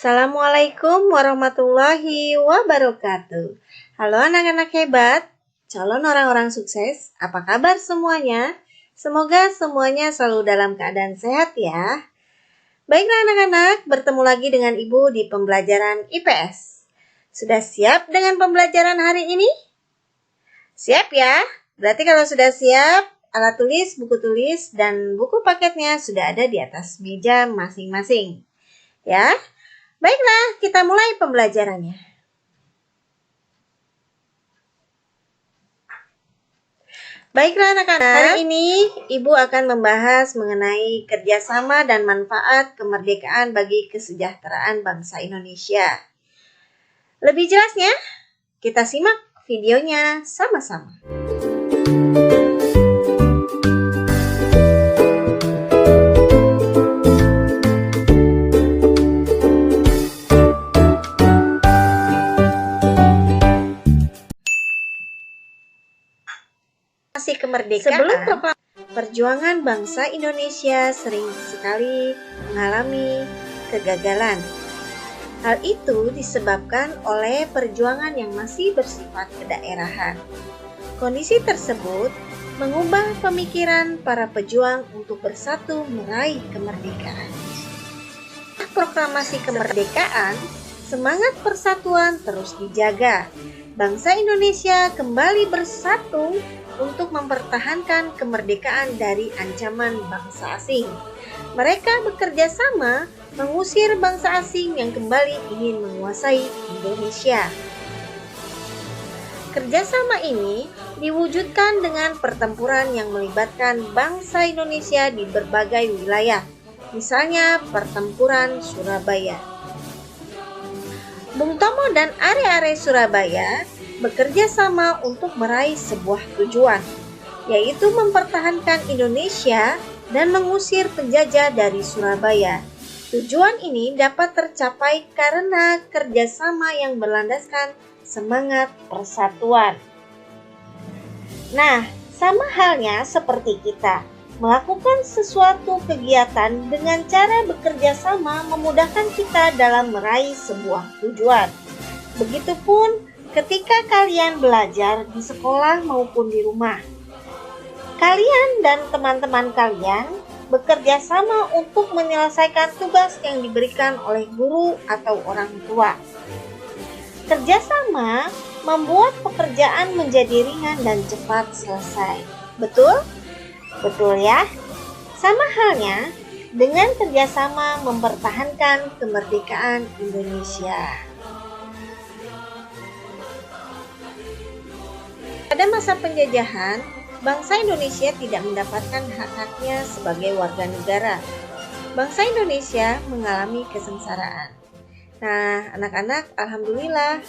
Assalamualaikum warahmatullahi wabarakatuh. Halo anak-anak hebat, calon orang-orang sukses, apa kabar semuanya? Semoga semuanya selalu dalam keadaan sehat ya. Baiklah anak-anak, bertemu lagi dengan Ibu di pembelajaran IPS. Sudah siap dengan pembelajaran hari ini? Siap ya? Berarti kalau sudah siap, alat tulis, buku tulis, dan buku paketnya sudah ada di atas meja masing-masing. Ya? Baiklah, kita mulai pembelajarannya. Baiklah anak-anak, hari ini Ibu akan membahas mengenai kerjasama dan manfaat kemerdekaan bagi kesejahteraan bangsa Indonesia. Lebih jelasnya, kita simak videonya sama-sama. Kemerdekaan. Sebelum perjuangan bangsa Indonesia sering sekali mengalami kegagalan. Hal itu disebabkan oleh perjuangan yang masih bersifat kedaerahan. Kondisi tersebut mengubah pemikiran para pejuang untuk bersatu meraih kemerdekaan. Proklamasi kemerdekaan, semangat persatuan terus dijaga. Bangsa Indonesia kembali bersatu untuk mempertahankan kemerdekaan dari ancaman bangsa asing. Mereka bekerja sama mengusir bangsa asing yang kembali ingin menguasai Indonesia. Kerjasama ini diwujudkan dengan pertempuran yang melibatkan bangsa Indonesia di berbagai wilayah, misalnya pertempuran Surabaya. Bung Tomo dan are-are Surabaya bekerja sama untuk meraih sebuah tujuan, yaitu mempertahankan Indonesia dan mengusir penjajah dari Surabaya. Tujuan ini dapat tercapai karena kerjasama yang berlandaskan semangat persatuan. Nah, sama halnya seperti kita, melakukan sesuatu kegiatan dengan cara bekerja sama memudahkan kita dalam meraih sebuah tujuan. Begitupun ketika kalian belajar di sekolah maupun di rumah, kalian dan teman-teman kalian bekerja sama untuk menyelesaikan tugas yang diberikan oleh guru atau orang tua. Kerjasama membuat pekerjaan menjadi ringan dan cepat selesai. Betul? Betul ya? Sama halnya dengan kerjasama mempertahankan kemerdekaan Indonesia. Pada masa penjajahan, bangsa Indonesia tidak mendapatkan hak-haknya sebagai warga negara. Bangsa Indonesia mengalami kesengsaraan. Nah, anak-anak, alhamdulillah,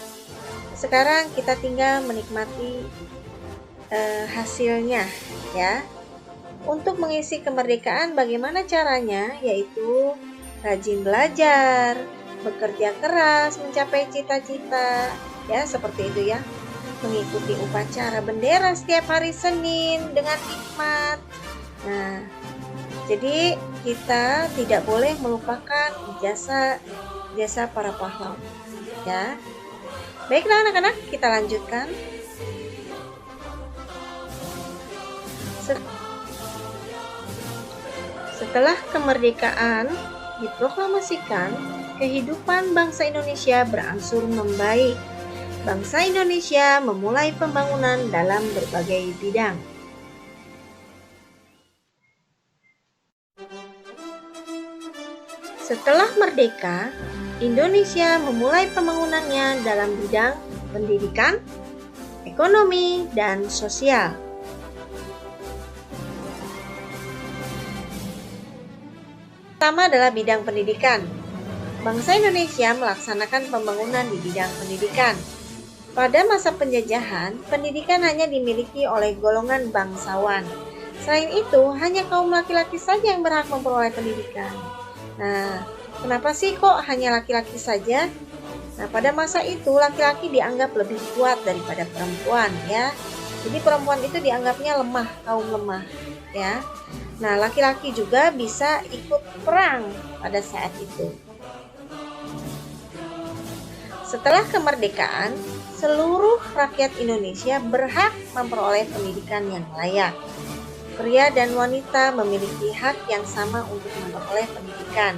sekarang kita tinggal menikmati hasilnya, ya. Untuk mengisi kemerdekaan, bagaimana caranya? Yaitu rajin belajar, bekerja keras, mencapai cita-cita, ya, seperti itu ya. Mengikuti upacara bendera setiap hari Senin dengan hikmat. Nah, jadi kita tidak boleh melupakan jasa para pahlawan, ya. Baiklah anak-anak, kita lanjutkan. Setelah kemerdekaan diproklamasikan, kehidupan bangsa Indonesia berangsur membaik. Bangsa Indonesia memulai pembangunan dalam berbagai bidang. Setelah merdeka, Indonesia memulai pembangunannya dalam bidang pendidikan, ekonomi, dan sosial. Pertama adalah bidang pendidikan. Bangsa Indonesia melaksanakan pembangunan di bidang pendidikan. Pada masa penjajahan, pendidikan hanya dimiliki oleh golongan bangsawan. Selain itu, hanya kaum laki-laki saja yang berhak memperoleh pendidikan. Nah, kenapa sih kok hanya laki-laki saja? Nah, pada masa itu laki-laki dianggap lebih kuat daripada perempuan, ya. Jadi perempuan itu dianggapnya lemah, kaum lemah, ya. Nah, laki-laki juga bisa ikut perang pada saat itu. Setelah kemerdekaan, seluruh rakyat Indonesia berhak memperoleh pendidikan yang layak. Pria dan wanita memiliki hak yang sama untuk memperoleh pendidikan.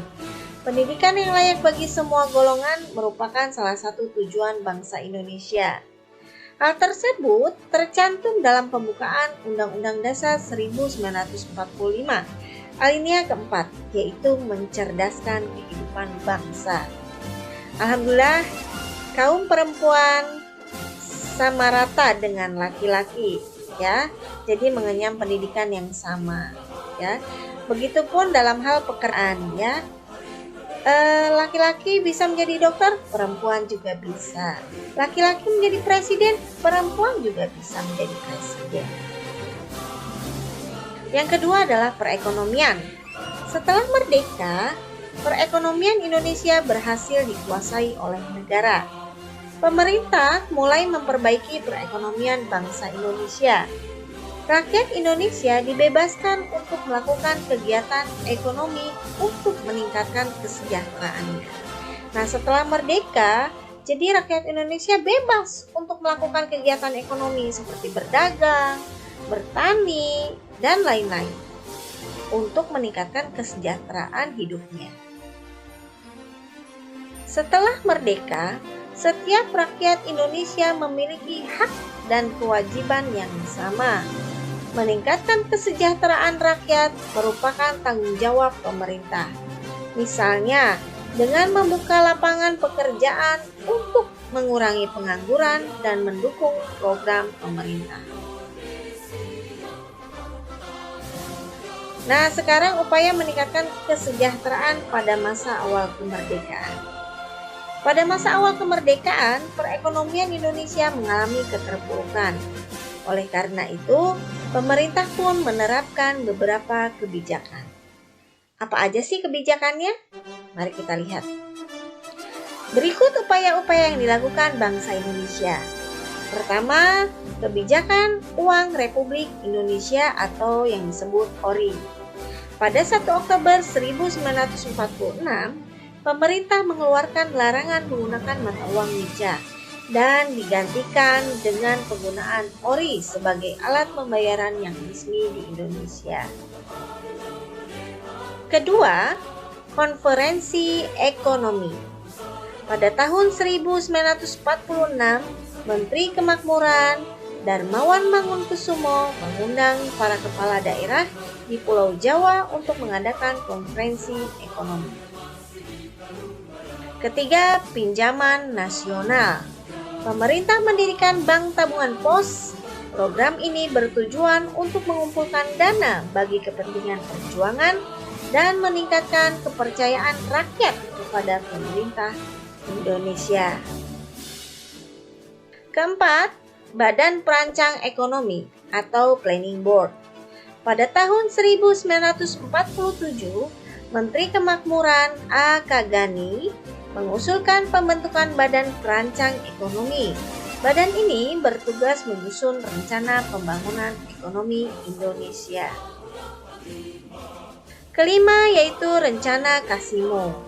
Pendidikan yang layak bagi semua golongan merupakan salah satu tujuan bangsa Indonesia. Hal tersebut tercantum dalam pembukaan Undang-Undang Dasar 1945, alinea keempat, yaitu mencerdaskan kehidupan bangsa. Alhamdulillah, kaum perempuan sama rata dengan laki-laki, ya. Jadi mengenyam pendidikan yang sama, ya. Begitupun dalam hal pekerjaan, ya. Laki-laki bisa menjadi dokter, perempuan juga bisa. Laki-laki menjadi presiden, perempuan juga bisa menjadi presiden. Yang kedua adalah perekonomian. Setelah merdeka, perekonomian Indonesia berhasil dikuasai oleh negara. Pemerintah mulai memperbaiki perekonomian bangsa Indonesia. Rakyat Indonesia dibebaskan untuk melakukan kegiatan ekonomi untuk meningkatkan kesejahteraannya. Nah, setelah merdeka, jadi rakyat Indonesia bebas untuk melakukan kegiatan ekonomi seperti berdagang, bertani, dan lain-lain untuk meningkatkan kesejahteraan hidupnya. Setelah merdeka, setiap rakyat Indonesia memiliki hak dan kewajiban yang sama. Meningkatkan kesejahteraan rakyat merupakan tanggung jawab pemerintah. Misalnya, dengan membuka lapangan pekerjaan untuk mengurangi pengangguran dan mendukung program pemerintah. Nah, sekarang upaya meningkatkan kesejahteraan pada masa awal kemerdekaan. Pada masa awal kemerdekaan, perekonomian Indonesia mengalami keterpurukan. Oleh karena itu, pemerintah pun menerapkan beberapa kebijakan. Apa aja sih kebijakannya? Mari kita lihat. Berikut upaya-upaya yang dilakukan bangsa Indonesia. Pertama, kebijakan Uang Republik Indonesia atau yang disebut ORI. Pada 1 Oktober 1946, pemerintah mengeluarkan larangan menggunakan mata uang meja dan digantikan dengan penggunaan ORI sebagai alat pembayaran yang resmi di Indonesia. Kedua, konferensi ekonomi. Pada tahun 1946, Menteri Kemakmuran Darmawan Mangunkusumo mengundang para kepala daerah di Pulau Jawa untuk mengadakan konferensi ekonomi. Ketiga, pinjaman nasional. Pemerintah mendirikan Bank Tabungan Pos. Program ini bertujuan untuk mengumpulkan dana bagi kepentingan perjuangan dan meningkatkan kepercayaan rakyat kepada pemerintah Indonesia. Keempat, Badan Perancang Ekonomi atau Planning Board. Pada tahun 1947, Menteri Kemakmuran A.K. Gani mengusulkan pembentukan Badan Perancang Ekonomi. Badan ini bertugas menyusun rencana pembangunan ekonomi Indonesia. Kelima yaitu Rencana Kasimo.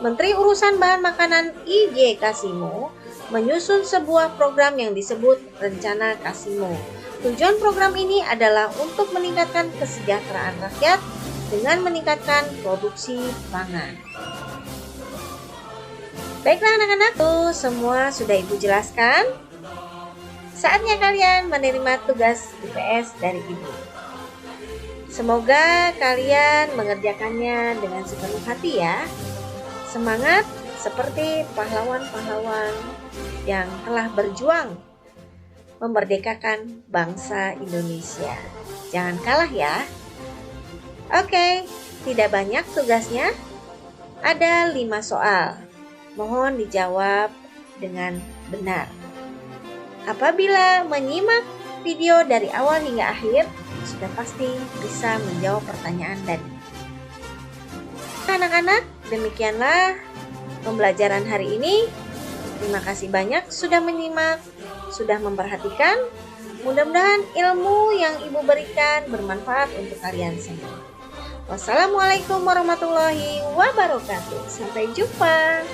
Menteri Urusan Bahan Makanan I.J. Kasimo menyusun sebuah program yang disebut Rencana Kasimo. Tujuan program ini adalah untuk meningkatkan kesejahteraan rakyat dengan meningkatkan produksi pangan. Baiklah anak-anakku, semua sudah Ibu jelaskan. Saatnya kalian menerima tugas IPS dari Ibu. Semoga kalian mengerjakannya dengan sepenuh hati ya. Semangat seperti pahlawan-pahlawan yang telah berjuang memerdekakan bangsa Indonesia. Jangan kalah ya. Oke, tidak banyak tugasnya. Ada 5 soal. Mohon dijawab dengan benar. Apabila menyimak video dari awal hingga akhir, sudah pasti bisa menjawab pertanyaan tadi. Anak-anak, demikianlah pembelajaran hari ini. Terima kasih banyak sudah menyimak, sudah memperhatikan. Mudah-mudahan ilmu yang Ibu berikan bermanfaat untuk kalian semua. Wassalamualaikum warahmatullahi wabarakatuh. Sampai jumpa.